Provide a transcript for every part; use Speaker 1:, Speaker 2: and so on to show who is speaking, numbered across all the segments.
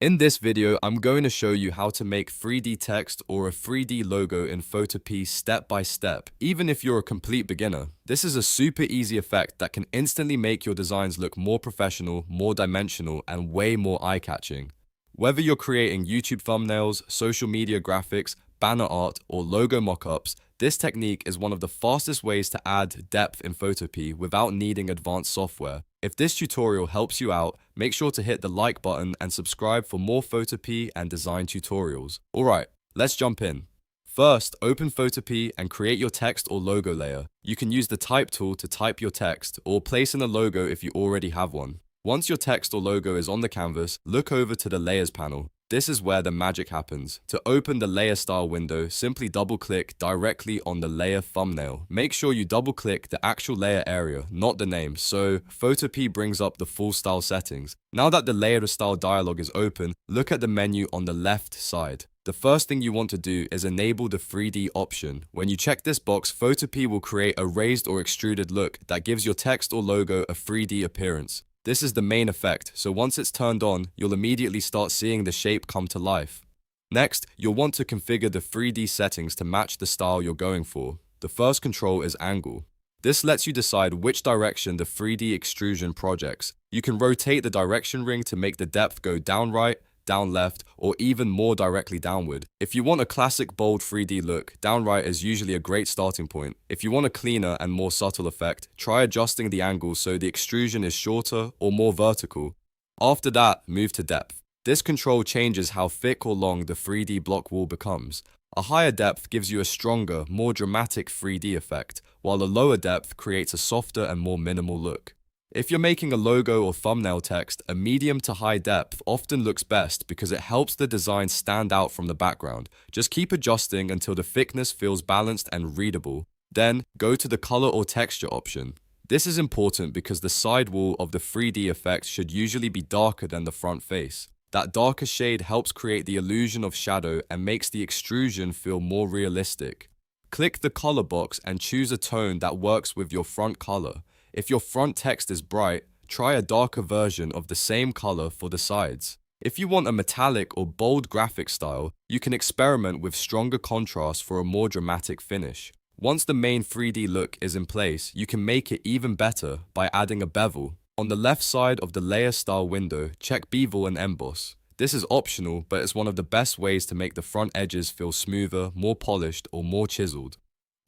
Speaker 1: In this video, I'm going to show you how to make 3D text or a 3D logo in Photopea step by step, even if you're a complete beginner. This is a super easy effect that can instantly make your designs look more professional, more dimensional, and way more eye-catching. Whether you're creating YouTube thumbnails, social media graphics, banner art, or logo mockups, this technique is one of the fastest ways to add depth in Photopea without needing advanced software. If this tutorial helps you out, make sure to hit the like button and subscribe for more Photopea and design tutorials. Alright, let's jump in. First, open Photopea and create your text or logo layer. You can use the type tool to type your text or place in a logo if you already have one. Once your text or logo is on the canvas, look over to the Layers panel. This is where the magic happens. To open the layer style window, simply double-click directly on the layer thumbnail. Make sure you double-click the actual layer area, not the name, so Photopea brings up the full style settings. Now that the layer style dialog is open, look at the menu on the left side. The first thing you want to do is enable the 3D option. When you check this box, Photopea will create a raised or extruded look that gives your text or logo a 3D appearance. This is the main effect, so once it's turned on, you'll immediately start seeing the shape come to life. Next, you'll want to configure the 3D settings to match the style you're going for. The first control is angle. This lets you decide which direction the 3D extrusion projects. You can rotate the direction ring to make the depth go down right, down left, or even more directly downward. If you want a classic bold 3D look, down right is usually a great starting point. If you want a cleaner and more subtle effect, try adjusting the angle so the extrusion is shorter or more vertical. After that, move to depth. This control changes how thick or long the 3D block wall becomes. A higher depth gives you a stronger, more dramatic 3D effect, while a lower depth creates a softer and more minimal look. If you're making a logo or thumbnail text, a medium to high depth often looks best because it helps the design stand out from the background. Just keep adjusting until the thickness feels balanced and readable. Then, go to the color or texture option. This is important because the side wall of the 3D effect should usually be darker than the front face. That darker shade helps create the illusion of shadow and makes the extrusion feel more realistic. Click the color box and choose a tone that works with your front color. If your front text is bright, try a darker version of the same color for the sides. If you want a metallic or bold graphic style, you can experiment with stronger contrast for a more dramatic finish. Once the main 3D look is in place, you can make it even better by adding a bevel. On the left side of the layer style window, check Bevel and Emboss. This is optional, but it's one of the best ways to make the front edges feel smoother, more polished, or more chiseled.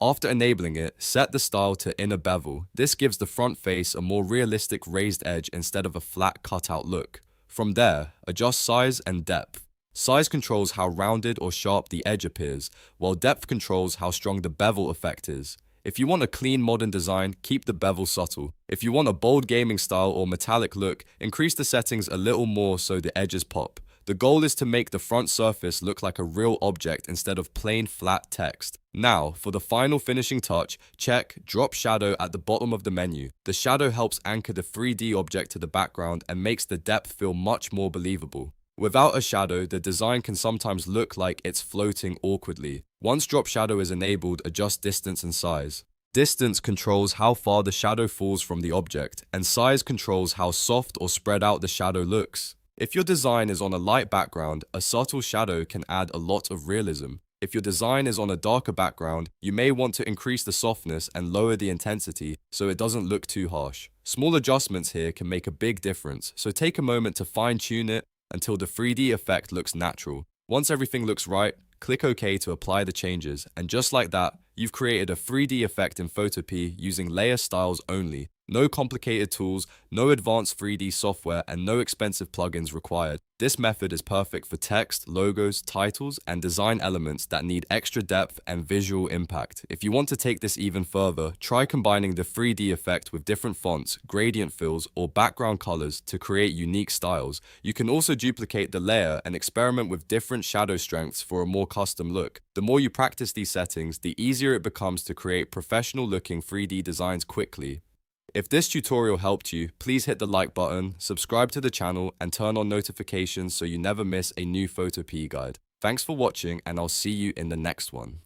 Speaker 1: After enabling it, set the style to inner bevel. This gives the front face a more realistic raised edge instead of a flat cutout look. From there, adjust size and depth. Size controls how rounded or sharp the edge appears, while depth controls how strong the bevel effect is. If you want a clean modern design, keep the bevel subtle. If you want a bold gaming style or metallic look, increase the settings a little more so the edges pop. The goal is to make the front surface look like a real object instead of plain flat text. Now, for the final finishing touch, check Drop Shadow at the bottom of the menu. The shadow helps anchor the 3D object to the background and makes the depth feel much more believable. Without a shadow, the design can sometimes look like it's floating awkwardly. Once Drop Shadow is enabled, adjust distance and size. Distance controls how far the shadow falls from the object, and size controls how soft or spread out the shadow looks. If your design is on a light background, a subtle shadow can add a lot of realism. If your design is on a darker background, you may want to increase the softness and lower the intensity so it doesn't look too harsh. Small adjustments here can make a big difference, so take a moment to fine-tune it until the 3D effect looks natural. Once everything looks right, click OK to apply the changes, and just like that, you've created a 3D effect in Photopea using layer styles only. No complicated tools, no advanced 3D software, and no expensive plugins required. This method is perfect for text, logos, titles, and design elements that need extra depth and visual impact. If you want to take this even further, try combining the 3D effect with different fonts, gradient fills, or background colors to create unique styles. You can also duplicate the layer and experiment with different shadow strengths for a more custom look. The more you practice these settings, the easier it becomes to create professional-looking 3D designs quickly. If this tutorial helped you, please hit the like button, subscribe to the channel, and turn on notifications so you never miss a new Photopea guide. Thanks for watching, and I'll see you in the next one.